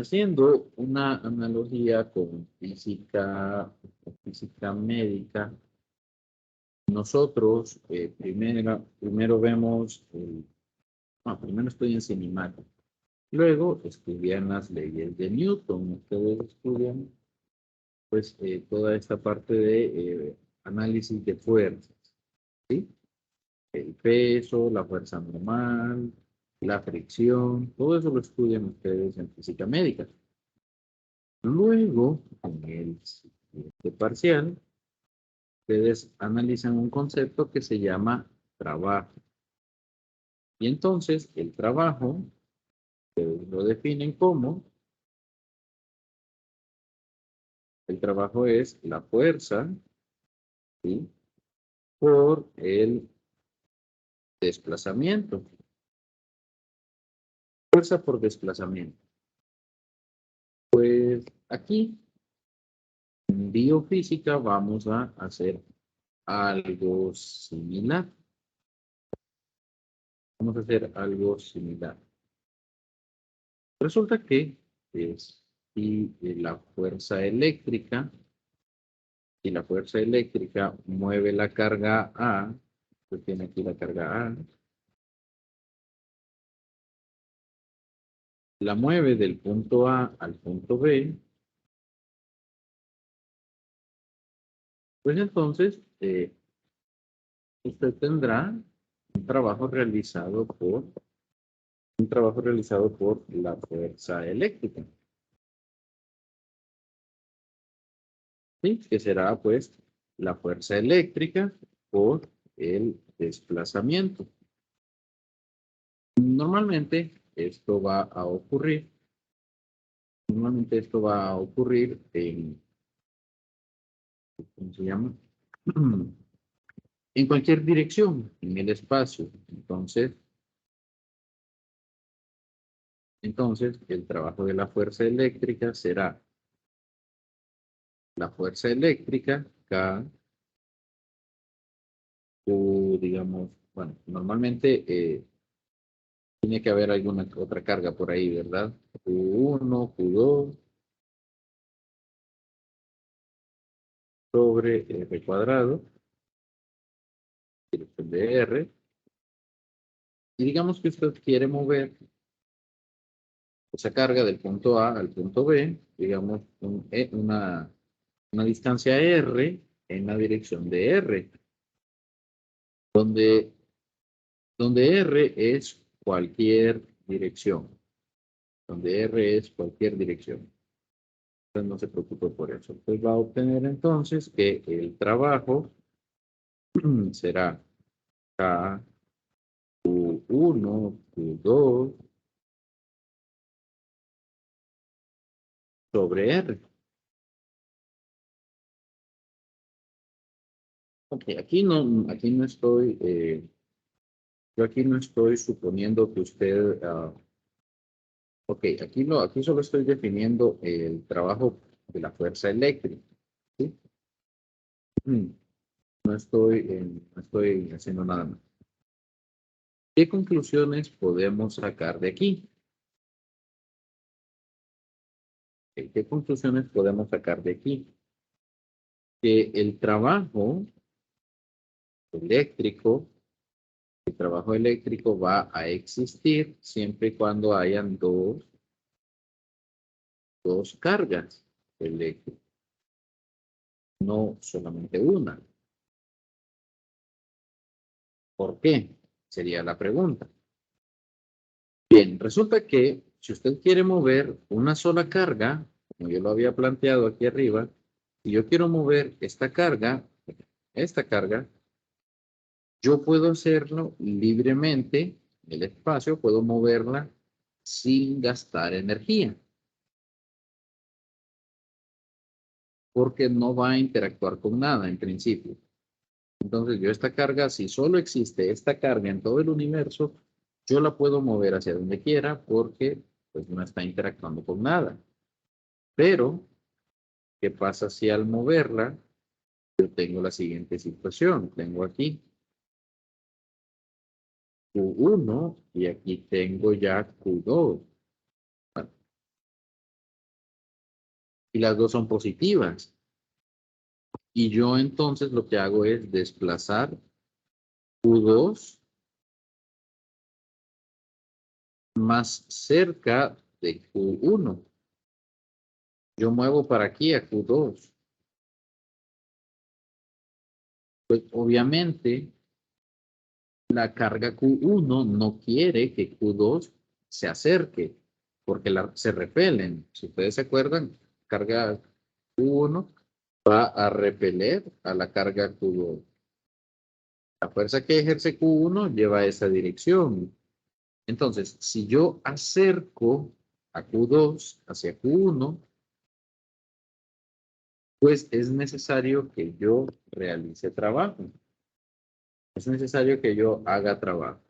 haciendo una analogía con física médica, nosotros primero vemos, primero estudian cinemática, luego estudian las leyes de Newton. Ustedes estudian pues toda esta parte de análisis de fuerzas, ¿sí? El peso, la fuerza normal, la fricción, todo eso lo estudian ustedes en física médica. Luego, en el siguiente parcial, ustedes analizan un concepto que se llama trabajo. Y entonces, el trabajo, ustedes lo definen como, el trabajo es la fuerza, ¿sí?, por el desplazamiento. Fuerza por desplazamiento. Pues aquí, en biofísica, vamos a hacer algo similar. Vamos a hacer algo similar. Resulta que si la fuerza eléctrica, mueve la carga A, usted tiene aquí la carga A, la mueve del punto A al punto B, pues entonces usted tendrá un trabajo realizado por la fuerza eléctrica, ¿sí?, que será pues la fuerza eléctrica por el desplazamiento. Normalmente esto va a ocurrir en, ¿cómo se llama? En cualquier dirección, en el espacio. Entonces, el trabajo de la fuerza eléctrica será la fuerza eléctrica K, o digamos, bueno, normalmente tiene que haber alguna otra carga por ahí, ¿verdad? Q1, Q2 sobre R cuadrado, dirección de R. Y digamos que usted quiere mover esa carga del punto A al punto B, digamos, una distancia R en la dirección de R, donde R es cualquier dirección. Donde R es cualquier dirección. Entonces no se preocupe por eso. Usted va a obtener entonces que el trabajo será K, Q1, Q2 sobre R. Ok, yo aquí no estoy suponiendo que usted, ok, aquí solo estoy definiendo el trabajo de la fuerza eléctrica, ¿sí? No estoy haciendo nada más. ¿Qué conclusiones podemos sacar de aquí? ¿Qué conclusiones podemos sacar de aquí? Que el trabajo eléctrico va a existir siempre y cuando hayan dos cargas eléctricas, no solamente una. ¿Por qué? Sería la pregunta. Bien, resulta que si usted quiere mover una sola carga, como yo lo había planteado aquí arriba, si yo quiero mover esta carga, yo puedo hacerlo libremente, el espacio, puedo moverla sin gastar energía, porque no va a interactuar con nada en principio. Entonces yo esta carga, si solo existe esta carga en todo el universo, yo la puedo mover hacia donde quiera porque pues no está interactuando con nada. Pero, ¿qué pasa si al moverla yo tengo la siguiente situación? Tengo aquí Q1 y aquí tengo ya Q2. y las dos son positivas. Y yo entonces lo que hago es desplazar Q2 más cerca de Q1. Yo muevo para aquí a Q2. Pues obviamente la carga Q1 no quiere que Q2 se acerque porque se repelen. Si ustedes se acuerdan, carga Q1 va a repeler a la carga Q2. La fuerza que ejerce Q1 lleva a esa dirección. Entonces, si yo acerco a Q2 hacia Q1, pues es necesario que yo realice trabajo. Es necesario que yo haga trabajo.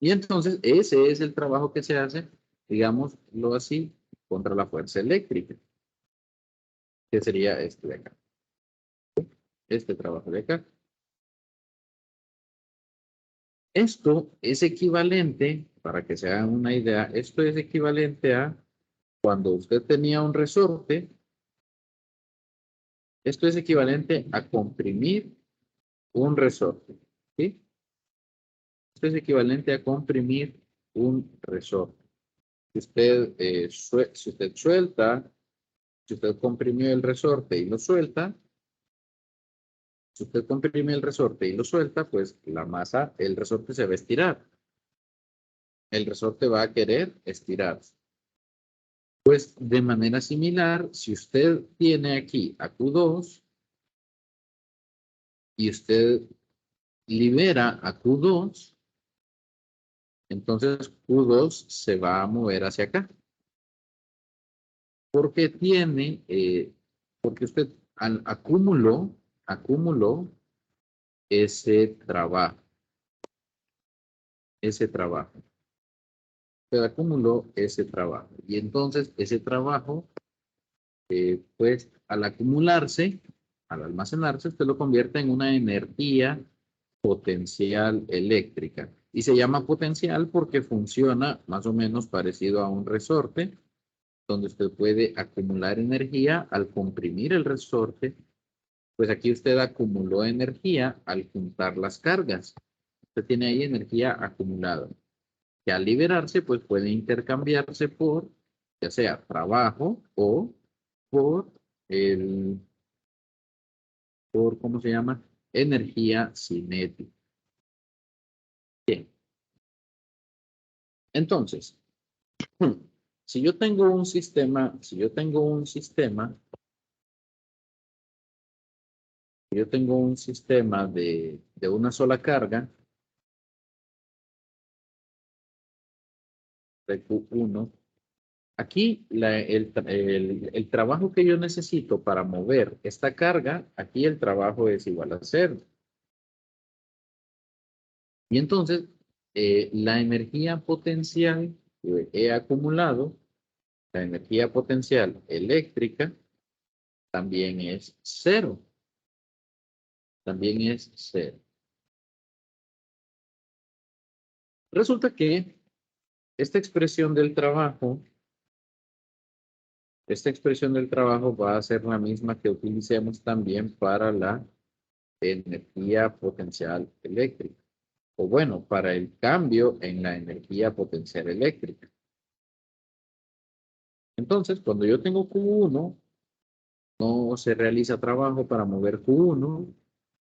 Y entonces ese es el trabajo que se hace, digámoslo así, contra la fuerza eléctrica, que sería este de acá. Este trabajo de acá. Esto es equivalente, para que se hagan una idea, esto es equivalente a cuando usted tenía un resorte, esto es equivalente a comprimir un resorte, ¿sí? Esto es equivalente a comprimir un resorte. Si usted suelta, si usted comprimió el resorte y lo suelta, si usted comprime el resorte y lo suelta, pues la masa, el resorte se va a estirar. El resorte va a querer estirarse. Pues de manera similar, si usted tiene aquí a Q2 y usted libera a Q2, entonces Q2 se va a mover hacia acá. Porque porque usted acumuló ese trabajo. Usted acumuló ese trabajo. Y entonces ese trabajo, pues al acumularse, al almacenarse, usted lo convierte en una energía potencial eléctrica. Y se llama potencial porque funciona más o menos parecido a un resorte, donde usted puede acumular energía al comprimir el resorte. Pues aquí usted acumuló energía al juntar las cargas. Usted tiene ahí energía acumulada, que al liberarse, pues puede intercambiarse por, ya sea trabajo o por ¿cómo se llama? Energía cinética. Bien. Entonces, si yo tengo un sistema, si yo tengo un sistema de una sola carga, de Q1, aquí el trabajo que yo necesito para mover esta carga, aquí el trabajo es igual a 0. Y entonces, la energía potencial que he acumulado, la energía potencial eléctrica, también es 0. También es 0. Resulta que esta expresión del trabajo, va a ser la misma que utilicemos también para la energía potencial eléctrica. O bueno, para el cambio en la energía potencial eléctrica. Entonces, cuando yo tengo Q1, no se realiza trabajo para mover Q1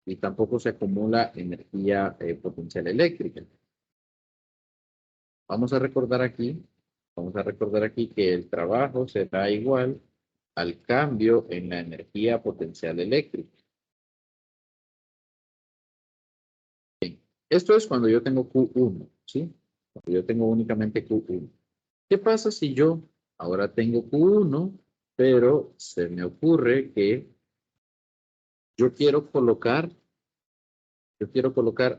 y tampoco se acumula energía potencial eléctrica. Vamos a recordar aquí que el trabajo será igual al cambio en la energía potencial eléctrica. Bien, esto es cuando yo tengo Q1, ¿sí? Cuando yo tengo únicamente Q1. ¿Qué pasa si yo ahora tengo Q1, pero se me ocurre que yo quiero colocar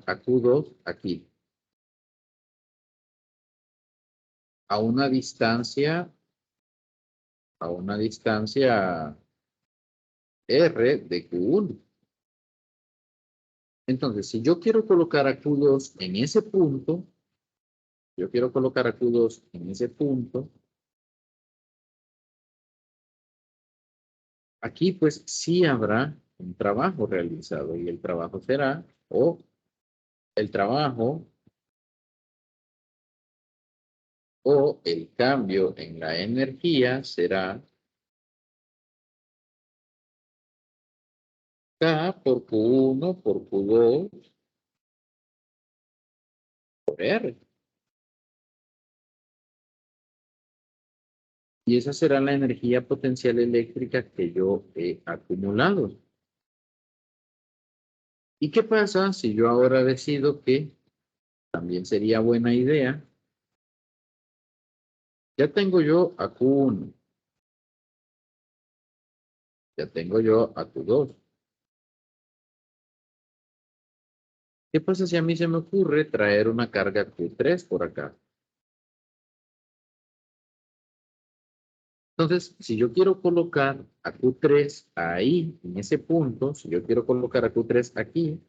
a Q2 aquí, a una distancia, R de Q1. Entonces, si yo quiero colocar a Q2 en ese punto, aquí pues sí habrá un trabajo realizado y el trabajo será, o el trabajo o el cambio en la energía será K por Q1 por Q2 por R. Y esa será la energía potencial eléctrica que yo he acumulado. ¿Y qué pasa si yo ahora decido que también sería buena idea? Ya tengo yo a Q1, ya tengo yo a Q2. ¿Qué pasa si a mí se me ocurre traer una carga Q3 por acá? Entonces, si yo quiero colocar a Q3 ahí, en ese punto, si yo quiero colocar a Q3 aquí,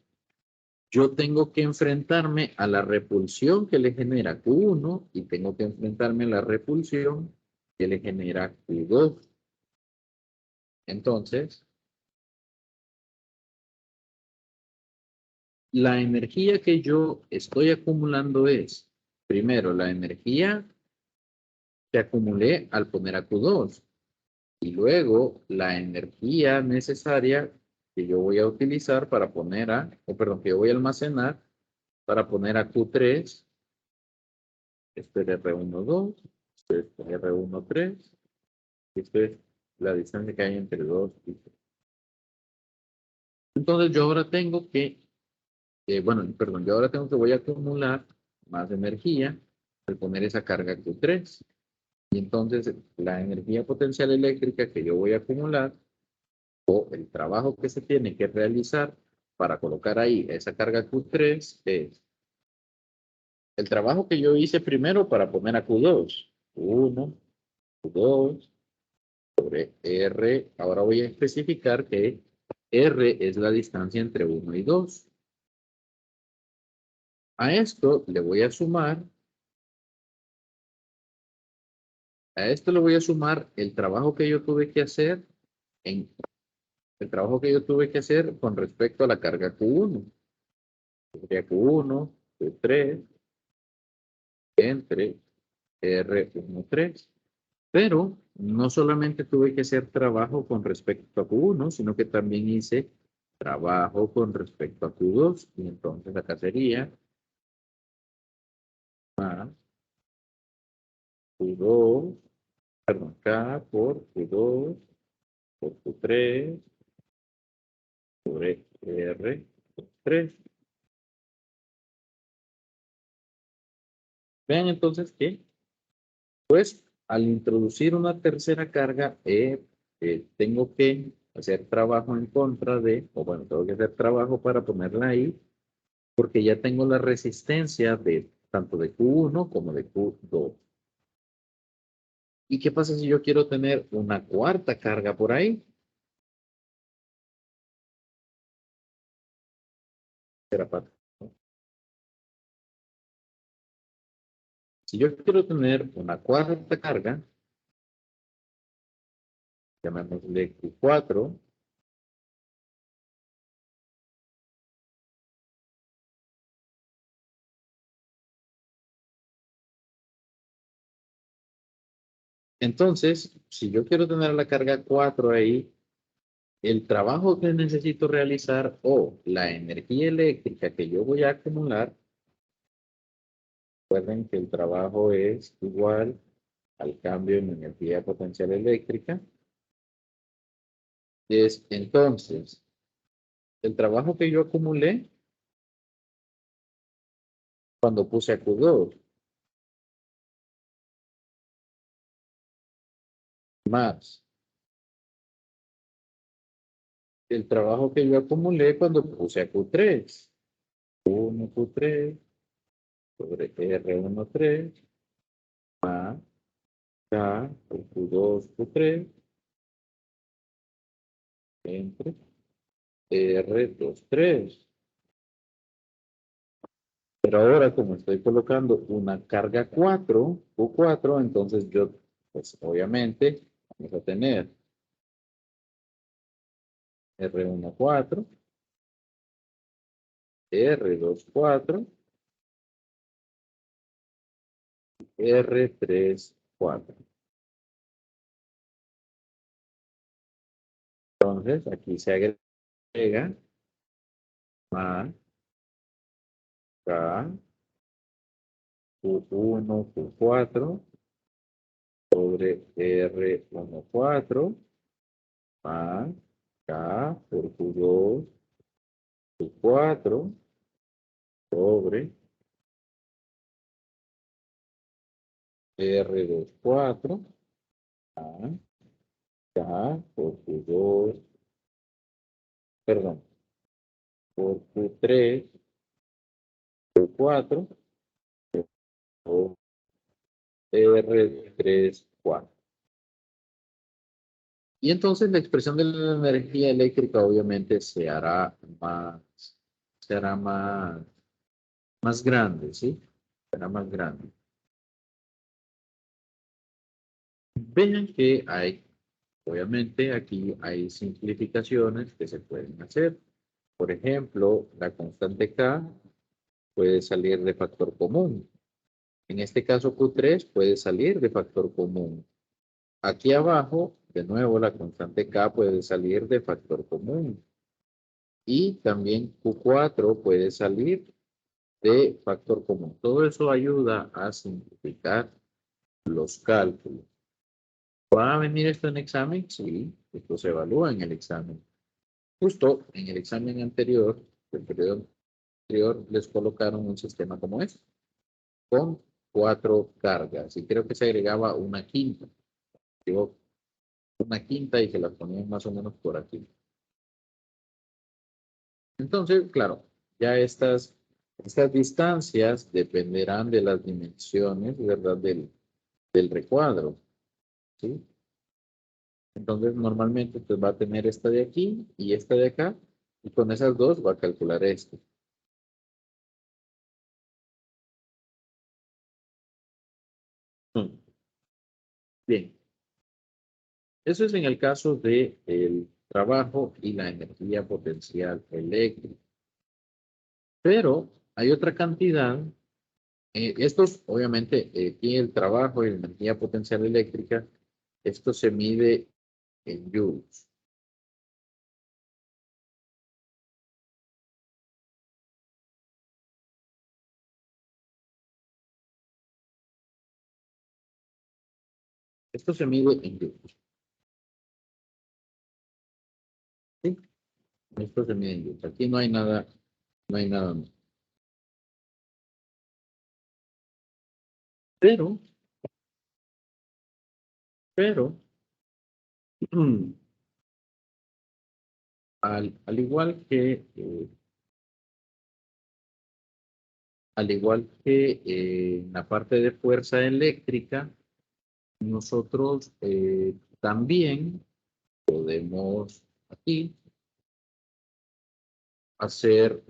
yo tengo que enfrentarme a la repulsión que le genera Q1 y tengo que enfrentarme a la repulsión que le genera Q2. Entonces, la energía que yo estoy acumulando es, primero, la energía que acumulé al poner a Q2 y luego la energía necesaria que yo voy a utilizar para poner a, o perdón, que yo voy a almacenar para poner a Q3, esto es R12, esto es R13, esto es la distancia que hay entre 2 y 3. Entonces yo ahora tengo que, bueno, perdón, yo ahora tengo que voy a acumular más energía al poner esa carga Q3. Y entonces la energía potencial eléctrica que yo voy a acumular o el trabajo que se tiene que realizar para colocar ahí esa carga Q3 es el trabajo que yo hice primero para poner a Q2. 1, Q2, sobre R. Ahora voy a especificar que R es la distancia entre 1 y 2. A esto le voy a sumar, el trabajo que yo tuve que hacer con respecto a la carga Q1. Sería Q1, Q3, entre R13. Pero no solamente tuve que hacer trabajo con respecto a Q1, sino que también hice trabajo con respecto a Q2. Y entonces acá sería más Q2, perdón, K por Q2 por Q3 sobre R3. Vean entonces que, pues, al introducir una tercera carga, tengo que hacer trabajo en contra de, o bueno, tengo que hacer trabajo para ponerla ahí, porque ya tengo la resistencia de tanto de Q1 como de Q2. ¿Y qué pasa si yo quiero tener una cuarta carga por ahí? Será Si yo quiero tener una cuarta carga, llamémosle Q4, entonces, si yo quiero tener la carga 4 ahí, el trabajo que necesito realizar o la energía eléctrica que yo voy a acumular, recuerden que el trabajo es igual al cambio en energía potencial eléctrica, es entonces el trabajo que yo acumulé cuando puse a Q2 más el trabajo que yo acumulé cuando puse a Q3. 1 Q3 sobre R13 más K por Q2 Q3 entre R23. Pero ahora, como estoy colocando una carga 4, Q4, entonces yo, pues obviamente, vamos a tener R14, R24, R34. Entonces, aquí se agrega más K, Q1, Q4, sobre R14, más K por Q2, Q4, sobre R24, más K por Q2, perdón, por Q3, Q4, o R34. Y entonces la expresión de la energía eléctrica obviamente se hará más grande, ¿sí? Será más grande. Vean que obviamente aquí hay simplificaciones que se pueden hacer. Por ejemplo, la constante K puede salir de factor común. En este caso Q3 puede salir de factor común. Aquí abajo, de nuevo, la constante K puede salir de factor común. Y también Q4 puede salir de factor común. Todo eso ayuda a simplificar los cálculos. ¿Va a venir esto en examen? Sí, esto se evalúa en el examen. Justo en el examen anterior, el periodo anterior, les colocaron un sistema como este, con 4 cargas. Y creo que se agregaba una quinta. Digo, una quinta y que las ponían más o menos por aquí. Entonces, claro, ya estas distancias dependerán de las dimensiones, ¿verdad? Del recuadro, ¿sí? Entonces, normalmente usted va a tener esta de aquí y esta de acá, y con esas dos va a calcular esto. Bien, eso es en el caso del trabajo y la energía potencial eléctrica. Pero hay otra cantidad. Estos, obviamente, aquí el trabajo y la energía potencial eléctrica, esto se mide en joules. Esto se mide en joules. ¿Sí? Esto se mide en joules. Aquí no hay nada, no hay nada más. Pero, al igual que, en la parte de fuerza eléctrica, nosotros también podemos aquí hacer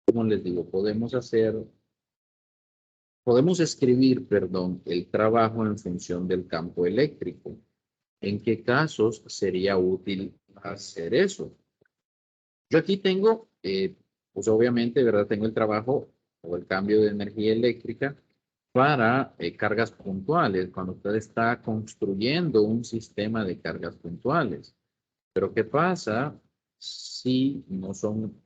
¿cómo les digo? Podemos escribir, perdón, el trabajo en función del campo eléctrico. ¿En qué casos sería útil hacer eso? Yo aquí tengo, pues obviamente, ¿verdad? Tengo el trabajo o el cambio de energía eléctrica para cargas puntuales, cuando usted está construyendo un sistema de cargas puntuales. Pero ¿qué pasa si no son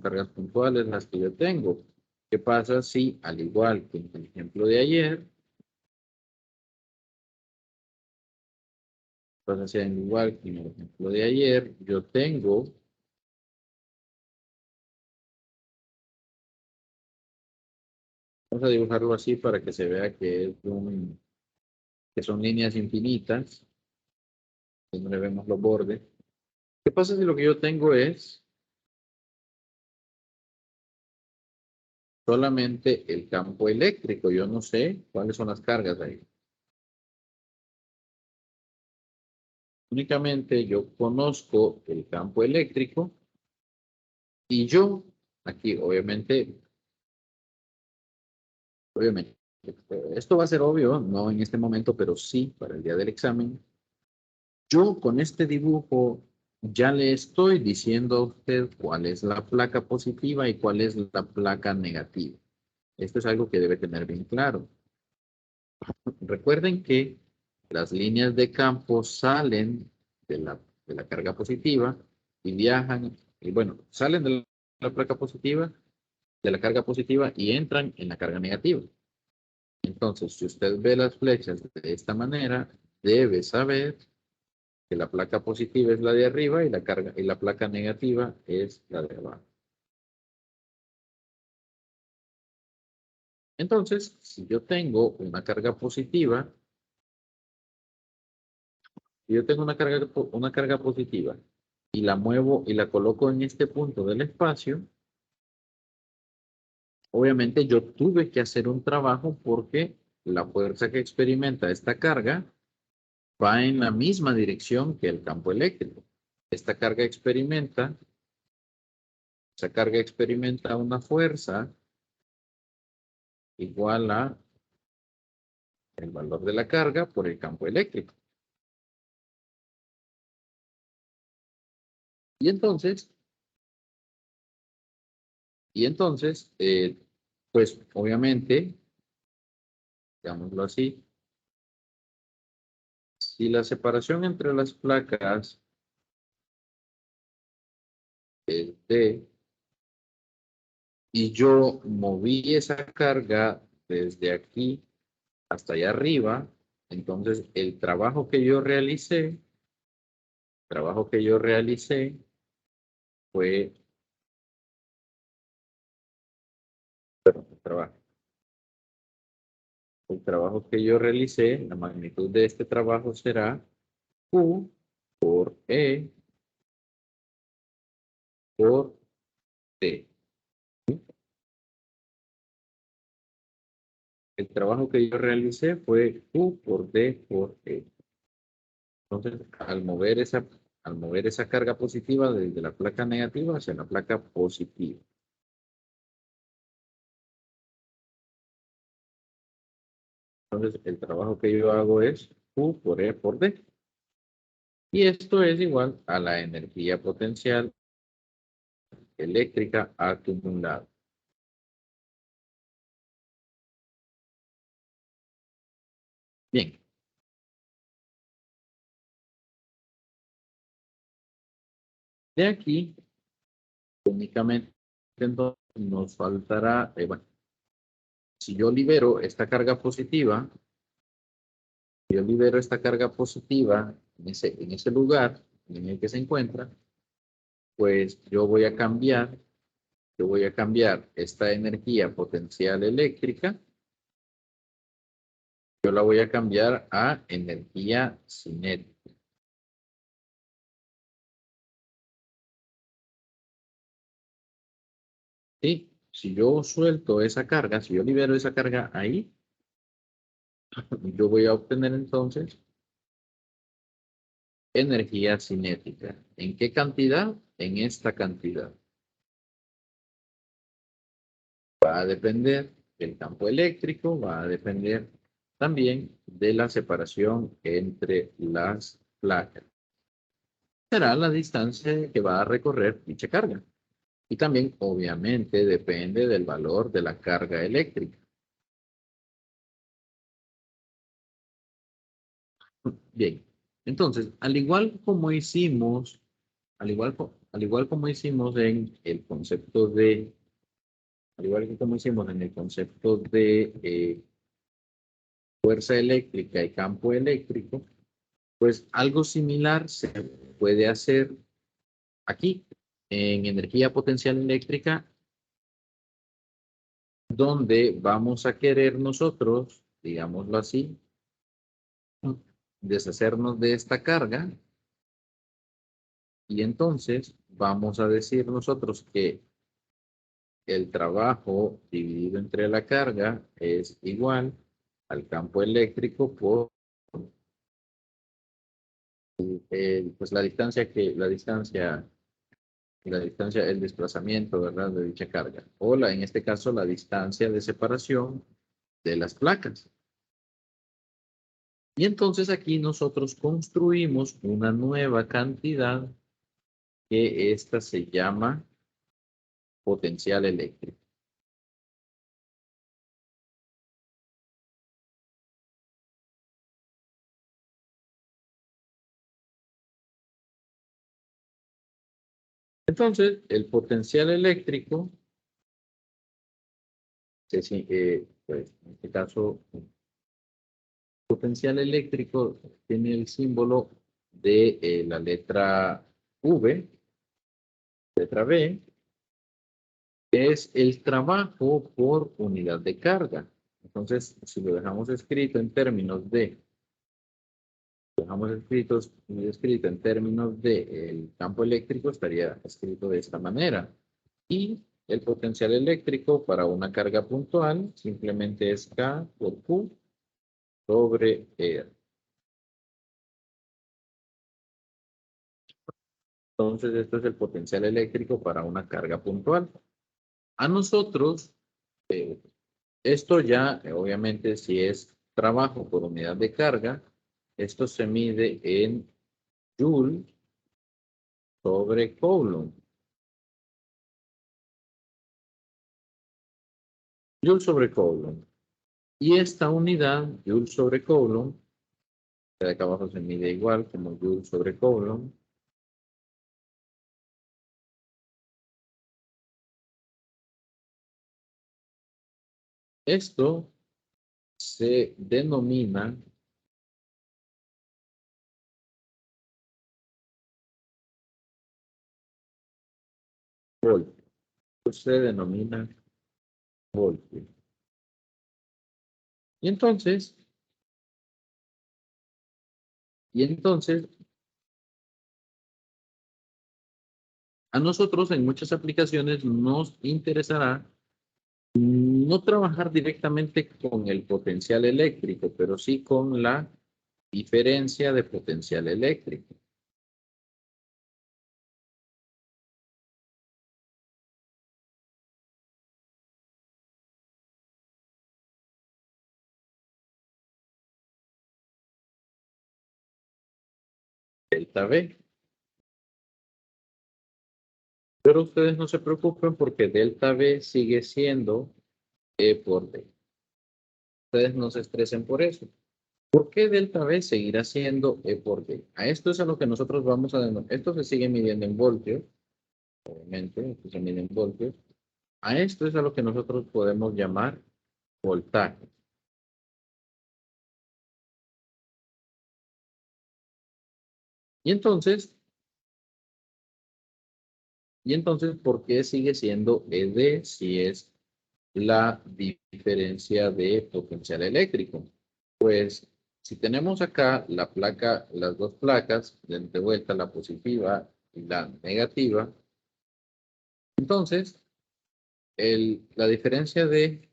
cargas puntuales las que yo tengo? ¿Qué pasa si, al igual que en el ejemplo de ayer, pasa si al igual que en el ejemplo de ayer, yo tengo, vamos a dibujarlo así para que se vea que son líneas infinitas, donde vemos los bordes. ¿Qué pasa si lo que yo tengo es solamente el campo eléctrico? Yo no sé cuáles son las cargas ahí. Únicamente yo conozco el campo eléctrico y yo, aquí obviamente, esto va a ser obvio, no en este momento, pero sí para el día del examen. Yo con este dibujo ya le estoy diciendo a usted cuál es la placa positiva y cuál es la placa negativa. Esto es algo que debe tener bien claro. Recuerden que las líneas de campo salen de la carga positiva y viajan, y bueno, salen de la placa positiva, de la carga positiva y entran en la carga negativa. Entonces, si usted ve las flechas de esta manera, debe saber que la placa positiva es la de arriba y la placa negativa es la de abajo. Entonces, si yo tengo una carga positiva, si yo tengo una carga positiva y la muevo y la coloco en este punto del espacio, obviamente yo tuve que hacer un trabajo porque la fuerza que experimenta esta carga va en la misma dirección que el campo eléctrico. Esta carga experimenta, esa carga experimenta una fuerza igual a el valor de la carga por el campo eléctrico. Y entonces, pues obviamente, digámoslo así, si la separación entre las placas es D y yo moví esa carga desde aquí hasta allá arriba, entonces el trabajo que yo realicé fue trabajo. El trabajo que yo realicé, la magnitud de este trabajo será Q por E por T. El trabajo que yo realicé fue Q por D por E. Entonces, al mover esa carga positiva desde la placa negativa hacia la placa positiva. Entonces, el trabajo que yo hago es Q por E por D. Y esto es igual a la energía potencial eléctrica acumulada. Bien. De aquí, únicamente entonces nos faltará, bueno, si yo libero esta carga positiva, yo libero esta carga positiva en ese lugar en el que se encuentra, pues yo voy a cambiar esta energía potencial eléctrica, yo la voy a cambiar a energía cinética. ¿Sí? Si yo suelto esa carga, si yo libero esa carga ahí, yo voy a obtener entonces energía cinética. ¿En qué cantidad? En esta cantidad. Va a depender del campo eléctrico, va a depender también de la separación entre las placas. Será la distancia que va a recorrer dicha carga. Y también, obviamente, depende del valor de la carga eléctrica. Bien, entonces, al igual como hicimos en el concepto de, al igual que como hicimos en el concepto de fuerza eléctrica y campo eléctrico, pues algo similar se puede hacer aquí en energía potencial eléctrica, donde vamos a querer nosotros, digámoslo así, deshacernos de esta carga y entonces vamos a decir nosotros que el trabajo dividido entre la carga es igual al campo eléctrico por pues la distancia, el desplazamiento, ¿verdad? De dicha carga. O en este caso, la distancia de separación de las placas. Y entonces aquí nosotros construimos una nueva cantidad que esta se llama potencial eléctrico. Entonces, el potencial eléctrico, pues, en este caso, potencial eléctrico tiene el símbolo de la letra V, letra B, que es el trabajo por unidad de carga. Entonces, si lo dejamos escrito en términos de, escrito en términos de el campo eléctrico, estaría escrito de esta manera. Y el potencial eléctrico para una carga puntual simplemente es K por Q sobre R. Entonces, esto es el potencial eléctrico para una carga puntual. A nosotros, eh, esto ya, obviamente, si es trabajo por unidad de carga, esto se mide en Joule sobre Coulomb. Joule sobre Coulomb. Y esta unidad, Joule sobre Coulomb, que de acá abajo se mide igual como Joule sobre Coulomb. Esto se denomina voltio. Se denomina voltio. Y entonces, y entonces, a nosotros en muchas aplicaciones nos interesará no trabajar directamente con el potencial eléctrico, pero sí con la diferencia de potencial eléctrico. Delta V. Pero ustedes no se preocupen porque delta V sigue siendo E por D. Ustedes no se estresen por eso. ¿Por qué delta V seguirá siendo E por D? A esto es a lo que nosotros vamos a denominar. Esto se sigue midiendo en voltios, obviamente, esto se mide en voltios. A esto es a lo que nosotros podemos llamar voltaje. Y entonces, ¿por qué sigue siendo ED si es la diferencia de potencial eléctrico? Pues si tenemos acá la placa, las dos placas, de vuelta la positiva y la negativa, entonces la diferencia de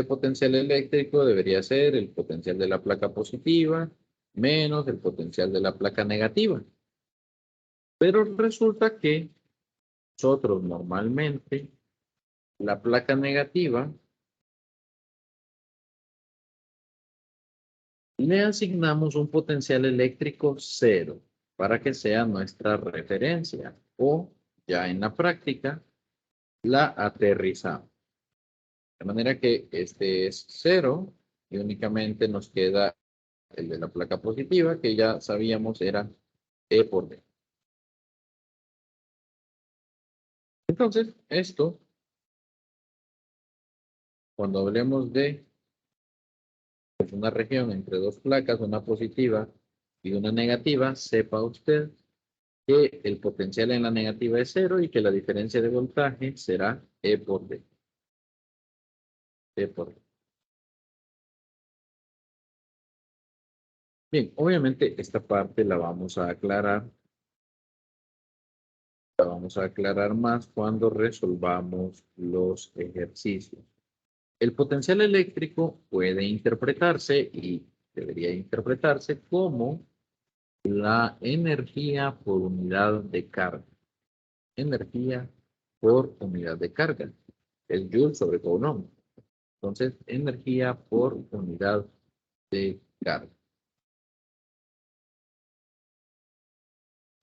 potencial eléctrico debería ser el potencial de la placa positiva menos el potencial de la placa negativa. Pero resulta que nosotros normalmente la placa negativa le asignamos un potencial eléctrico 0 para que sea nuestra referencia o ya en la práctica la aterrizamos. De manera que este es 0 y únicamente nos queda el de la placa positiva que ya sabíamos era E por D. Entonces, esto, cuando hablemos de pues, una región entre dos placas, una positiva y una negativa, sepa usted que el potencial en la negativa es 0 y que la diferencia de voltaje será E por D. E por D. Bien, obviamente esta parte la vamos a aclarar. La vamos a aclarar más cuando resolvamos los ejercicios. El potencial eléctrico puede interpretarse y debería interpretarse como la energía por unidad de carga. Energía por unidad de carga. Es Joule sobre Coulomb. Entonces, energía por unidad de carga.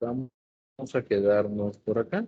Vamos Vamos a quedarnos por acá.